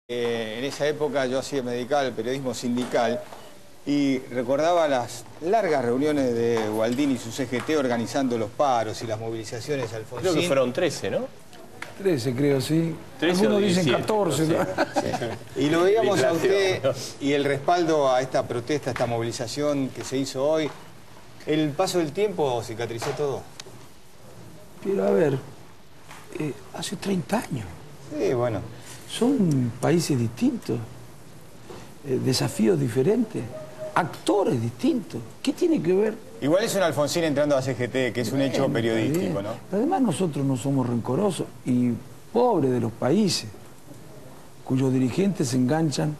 En esa época yo me dedicaba al periodismo sindical y recordaba las largas reuniones de Gualdini y su CGT organizando los paros y las movilizaciones, Alfonsín. Creo que fueron 13, ¿no? 13, creo, sí. 13 Algunos o 17, dicen 14. no sé. Sí. Y lo veíamos a usted y el respaldo a esta protesta, a esta movilización que se hizo hoy. ¿El paso del tiempo cicatrizó todo? Pero a ver, hace 30 años. Sí, bueno. Son países distintos, desafíos diferentes, actores distintos. ¿Qué tiene que ver? Igual es un Alfonsín entrando a CGT, que es un hecho periodístico, ¿no? Además nosotros no somos rencorosos y pobres de los países cuyos dirigentes se enganchan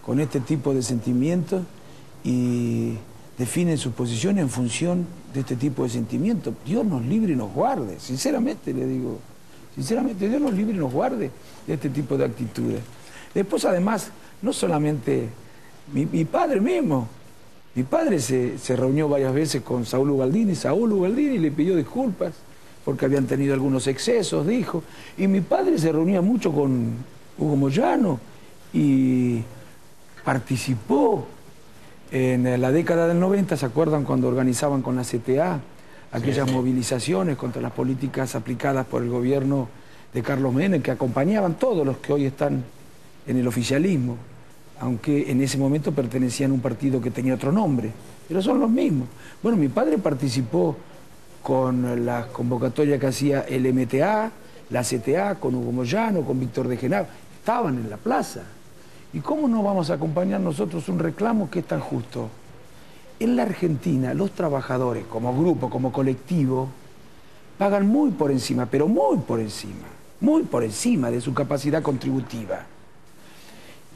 con este tipo de sentimientos y definen su posición en función de este tipo de sentimientos. Dios nos libre y nos guarde, sinceramente le digo. Sinceramente, Dios nos libre y nos guarde de este tipo de actitudes. Después, además, no solamente mi padre mismo. Mi padre se reunió varias veces con Saúl Ubaldini. Saúl Ubaldini le pidió disculpas porque habían tenido algunos excesos, dijo. Y mi padre se reunía mucho con Hugo Moyano y participó en la década del 90, ¿se acuerdan cuando organizaban con la CTA aquellas movilizaciones contra las políticas aplicadas por el gobierno de Carlos Menem, que acompañaban todos los que hoy están en el oficialismo, aunque en ese momento pertenecían a un partido que tenía otro nombre, pero son los mismos? Bueno, mi padre participó con la convocatoria que hacía el MTA, la CTA, con Hugo Moyano, con Víctor de Genaro, estaban en la plaza. ¿Y cómo no vamos a acompañar nosotros un reclamo que es tan justo? En la Argentina, los trabajadores, como grupo, como colectivo, pagan muy por encima, pero muy por encima de su capacidad contributiva.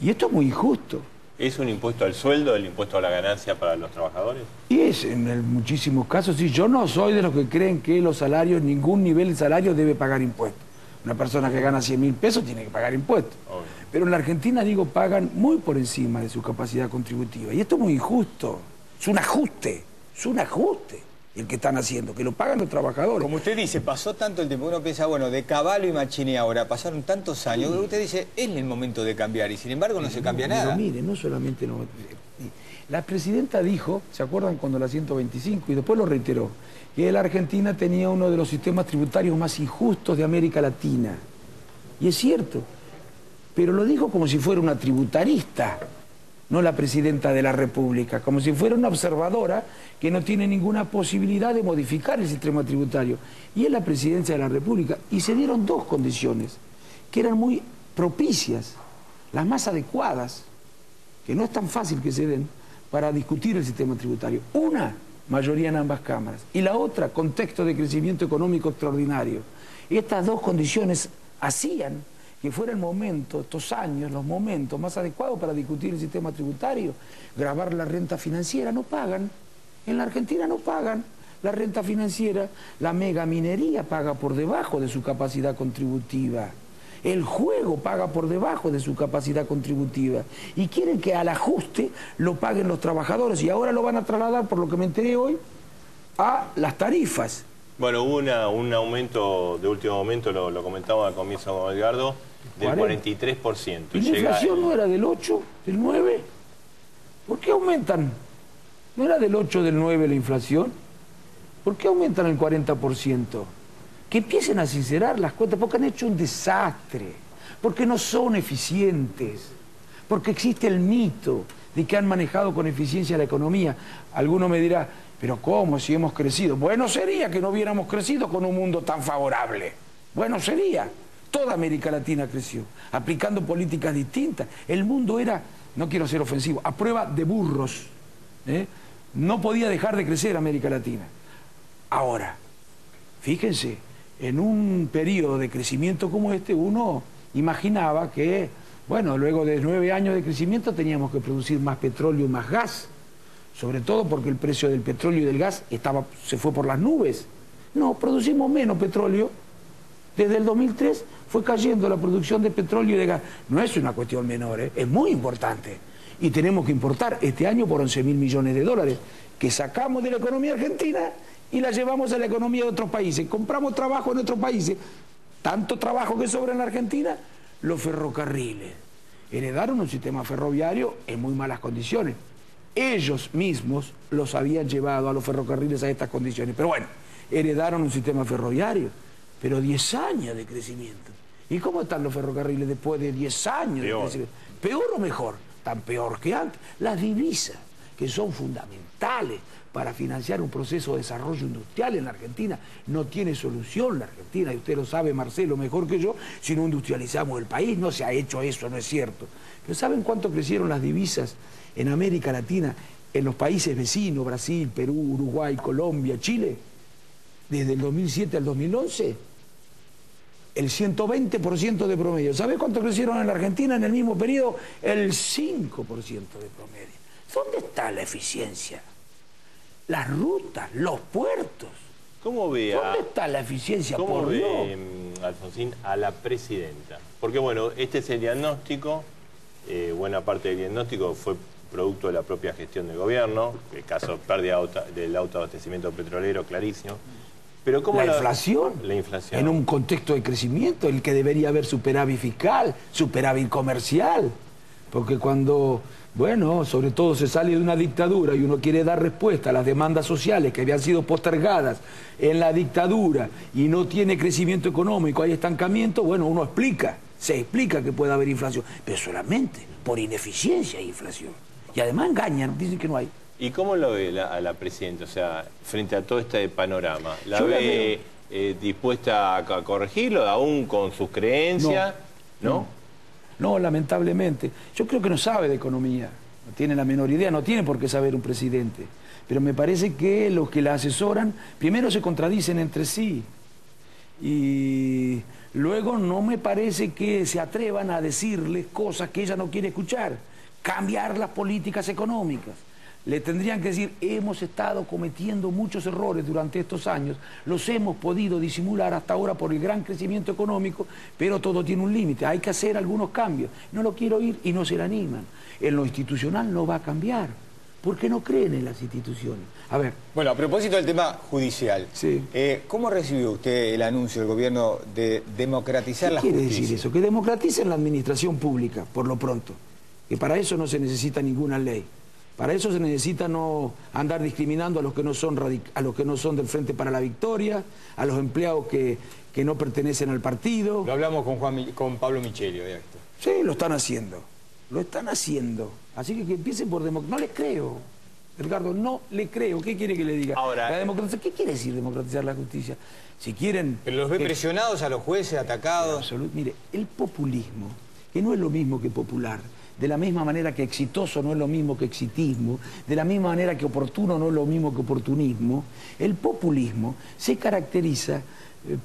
Y esto es muy injusto. ¿Es un impuesto al sueldo, el impuesto a la ganancia para los trabajadores? Y es, en muchísimos casos, sí. Yo no soy de los que creen que los salarios, ningún nivel de salario debe pagar impuestos. Una persona que gana 100.000 pesos tiene que pagar impuestos. Obvio. Pero en la Argentina, digo, pagan muy por encima de su capacidad contributiva. Y esto es muy injusto. Es un ajuste el que están haciendo, que lo pagan los trabajadores. Como usted dice, pasó tanto el tiempo, uno piensa, bueno, de Cavallo y Machini ahora, pasaron tantos años, usted dice, es el momento de cambiar, y sin embargo no se cambia nada. Pero mire, no solamente... La presidenta dijo, ¿se acuerdan cuando la 125? Y después lo reiteró, que la Argentina tenía uno de los sistemas tributarios más injustos de América Latina. Y es cierto, pero lo dijo como si fuera una tributarista, no la presidenta de la República, como si fuera una observadora que no tiene ninguna posibilidad de modificar el sistema tributario. Y es la presidencia de la República. Y se dieron dos condiciones que eran muy propicias, las más adecuadas, que no es tan fácil que se den, para discutir el sistema tributario. Una, mayoría en ambas cámaras. Y la otra, contexto de crecimiento económico extraordinario. Estas dos condiciones hacían que fuera el momento, estos años, los momentos más adecuados para discutir el sistema tributario. Gravar la renta financiera, no pagan. En la Argentina no pagan la renta financiera. La megaminería paga por debajo de su capacidad contributiva. El juego paga por debajo de su capacidad contributiva. Y quieren que al ajuste lo paguen los trabajadores. Y ahora lo van a trasladar, por lo que me enteré hoy, a las tarifas. Bueno, hubo un aumento de último momento, lo comentamos al comienzo con Edgardo, del 43%. ¿Y la inflación no era del 8, del 9? ¿Por qué aumentan? ¿No era del 8, del 9 la inflación? ¿Por qué aumentan el 40%? Que empiecen a sincerar las cuentas, porque han hecho un desastre, porque no son eficientes, porque existe el mito de que han manejado con eficiencia la economía. Alguno me dirá, pero ¿cómo si hemos crecido? Bueno sería que no hubiéramos crecido con un mundo tan favorable. Bueno sería. Toda América Latina creció, aplicando políticas distintas. El mundo era, no quiero ser ofensivo, a prueba de burros. No podía dejar de crecer América Latina. Ahora, fíjense, en un periodo de crecimiento como este, uno imaginaba que, bueno, luego de 9 años de crecimiento teníamos que producir más petróleo y más gas, sobre todo porque el precio del petróleo y del gas se fue por las nubes. No, producimos menos petróleo. Desde el 2003 fue cayendo la producción de petróleo y de gas. No es una cuestión menor, es muy importante. Y tenemos que importar este año por 11.000 millones de dólares, que sacamos de la economía argentina y la llevamos a la economía de otros países. Compramos trabajo en otros países, tanto trabajo que sobra en la Argentina, los ferrocarriles, heredaron un sistema ferroviario en muy malas condiciones. Ellos mismos los habían llevado a los ferrocarriles a estas condiciones. Pero bueno, heredaron un sistema ferroviario, pero 10 años de crecimiento. ¿Y cómo están los ferrocarriles después de 10 años de crecimiento? ¿Peor o mejor? Tan peor que antes. Las divisas, que son fundamentales para financiar un proceso de desarrollo industrial en la Argentina, no tiene solución la Argentina, y usted lo sabe, Marcelo, mejor que yo, si no industrializamos el país. No se ha hecho eso, no es cierto. Pero ¿saben cuánto crecieron las divisas en América Latina, en los países vecinos, Brasil, Perú, Uruguay, Colombia, Chile? Desde el 2007 al 2011, el 120% de promedio. ¿Sabe cuánto crecieron en la Argentina en el mismo periodo? El 5% de promedio. ¿Dónde está la eficiencia? Las rutas, los puertos. ¿Cómo ve ¿Dónde está la eficiencia? ¿Cómo ve, Alfonsín, a la presidenta? Porque bueno, este es el diagnóstico, buena parte del diagnóstico fue producto de la propia gestión del gobierno, el caso pérdida del autoabastecimiento petrolero, clarísimo. Pero ¿cómo la inflación? La inflación. En un contexto de crecimiento, el que debería haber superávit fiscal, superávit comercial. Porque cuando, bueno, sobre todo se sale de una dictadura y uno quiere dar respuesta a las demandas sociales que habían sido postergadas en la dictadura y no tiene crecimiento económico, hay estancamiento, bueno, uno se explica que puede haber inflación, pero solamente por ineficiencia hay inflación. Y además engañan, dicen que no hay. ¿Y cómo lo ve a la presidenta? O sea, frente a todo este panorama, ¿la ve dispuesta a corregirlo, aún con sus creencias? No, lamentablemente. Yo creo que no sabe de economía, no tiene la menor idea, no tiene por qué saber un presidente. Pero me parece que los que la asesoran, primero se contradicen entre sí. Y luego no me parece que se atrevan a decirle cosas que ella no quiere escuchar. Cambiar las políticas económicas. Le tendrían que decir, hemos estado cometiendo muchos errores durante estos años, los hemos podido disimular hasta ahora por el gran crecimiento económico, pero todo tiene un límite, hay que hacer algunos cambios. No lo quiero oír y no se la animan. En lo institucional no va a cambiar, porque no creen en las instituciones. A ver. Bueno, a propósito del tema judicial, sí. ¿Cómo recibió usted el anuncio del gobierno de democratizar la justicia? ¿Qué quiere decir eso? Que democraticen la administración pública, por lo pronto. Que para eso no se necesita ninguna ley. Para eso se necesita no andar discriminando a los que no son del Frente para la Victoria, a los empleados que no pertenecen al partido. Lo hablamos con Pablo Micheli de esto. Sí, lo están haciendo. Lo están haciendo. Así que empiecen por democratizar. No les creo, Edgardo, no le creo. ¿Qué quiere que le diga? Ahora, ¿qué quiere decir democratizar la justicia? Si quieren... Pero los ve presionados a los jueces, atacados. Mire, el populismo, que no es lo mismo que popular, de la misma manera que exitoso no es lo mismo que exitismo, de la misma manera que oportuno no es lo mismo que oportunismo, el populismo se caracteriza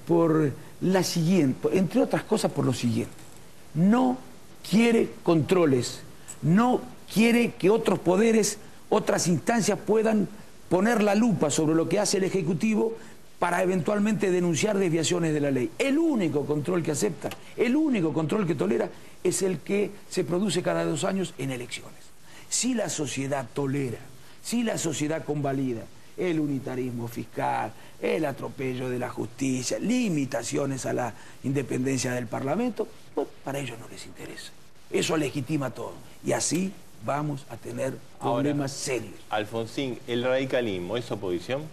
por la siguiente, entre otras cosas por lo siguiente: no quiere controles, no quiere que otros poderes, otras instancias puedan poner la lupa sobre lo que hace el Ejecutivo para eventualmente denunciar desviaciones de la ley. El único control que acepta, el único control que tolera es el que se produce cada 2 años en elecciones. Si la sociedad tolera, si la sociedad convalida el unitarismo fiscal, el atropello de la justicia, limitaciones a la independencia del Parlamento, pues para ellos no les interesa. Eso legitima todo. Y así vamos a tener problemas serios. Alfonsín, ¿el radicalismo es oposición?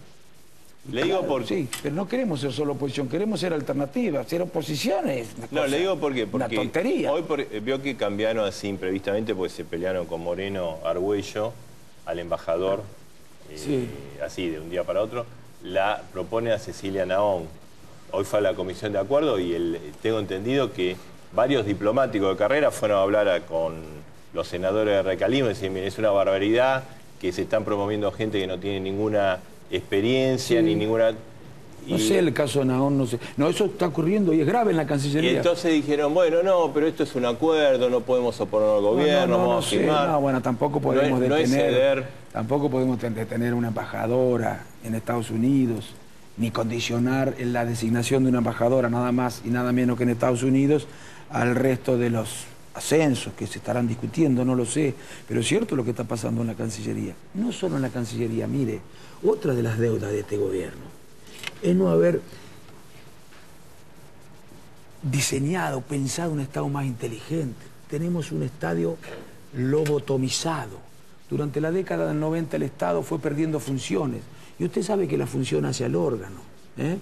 Le Claro, digo porque... Sí, pero no queremos ser solo oposición, queremos ser alternativa. Ser oposición es una cosa, le digo porque una tontería. Hoy vio que cambiaron así imprevistamente porque se pelearon con Moreno Argüello, al embajador, así de un día para otro. La propone a Cecilia Naón. Hoy fue a la comisión de acuerdo y tengo entendido que varios diplomáticos de carrera fueron a hablar con los senadores de radicalismo y decían, miren, es una barbaridad que se están promoviendo gente que no tiene ninguna experiencia ni ninguna... No sé el caso de Naón, no sé. No, eso está ocurriendo y es grave en la Cancillería. Y entonces dijeron, bueno, no, pero esto es un acuerdo, no podemos oponernos al gobierno, vamos a firmar. No, bueno, tampoco podemos tampoco podemos detener una embajadora en Estados Unidos, ni condicionar la designación de una embajadora nada más y nada menos que en Estados Unidos al resto de los ascensos que se estarán discutiendo, no lo sé, pero es cierto lo que está pasando en la Cancillería. No solo en la Cancillería, mire, otra de las deudas de este gobierno es no haber diseñado, pensado un Estado más inteligente. tenemos un estadio lobotomizado. Durante la década del 90 el Estado fue perdiendo funciones. Y usted sabe que la función hace al órgano, ¿eh?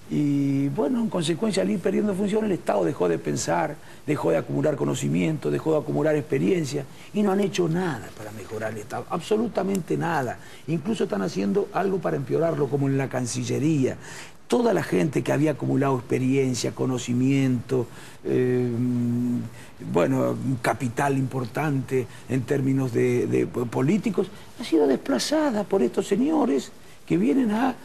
Y bueno, en consecuencia, al ir perdiendo funciones, el Estado dejó de pensar, dejó de acumular conocimiento, dejó de acumular experiencia, y no han hecho nada para mejorar el Estado, absolutamente nada. Incluso están haciendo algo para empeorarlo, como en la Cancillería. Toda la gente que había acumulado experiencia, conocimiento, bueno, un capital importante en términos de políticos, ha sido desplazada por estos señores que vienen a...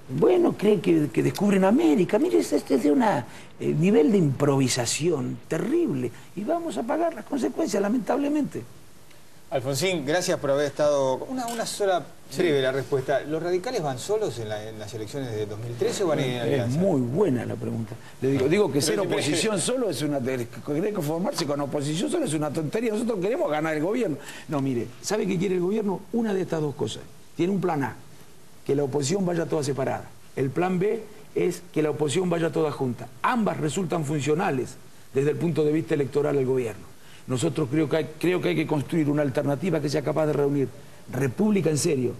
bueno, creen que descubren América. Mire, este es de un nivel de improvisación terrible y vamos a pagar las consecuencias, lamentablemente. Alfonsín, gracias por haber estado... Una sola breve la respuesta. ¿Los radicales van solos en las elecciones de 2013 o van a ir en alianza? Es muy buena la pregunta. Le digo que ser oposición solo es una... Querer conformarse con oposición solo es una tontería. Nosotros queremos ganar el gobierno. No, mire, ¿sabe qué quiere el gobierno? Una de estas dos cosas. Tiene un plan A, que la oposición vaya toda separada. El plan B es que la oposición vaya toda junta. Ambas resultan funcionales desde el punto de vista electoral al gobierno. Nosotros creo que hay que construir una alternativa que sea capaz de reunir república en serio,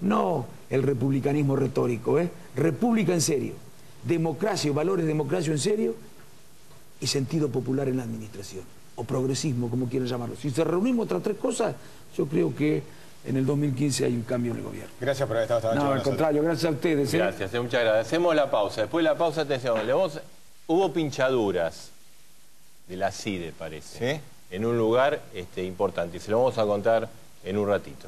no el republicanismo retórico, república en serio, democracia, valores de democracia en serio y sentido popular en la administración, o progresismo, como quieran llamarlo. Si se reunimos estas tres cosas, yo creo que en el 2015 hay un cambio en el gobierno. Gracias por haber estado esta noche. No, al contrario, gracias a ustedes. Gracias, muchas gracias. Hacemos la pausa. Después de la pausa, atención, hubo pinchaduras de la CIDE, parece. ¿Sí? En un lugar importante. Y se lo vamos a contar en un ratito.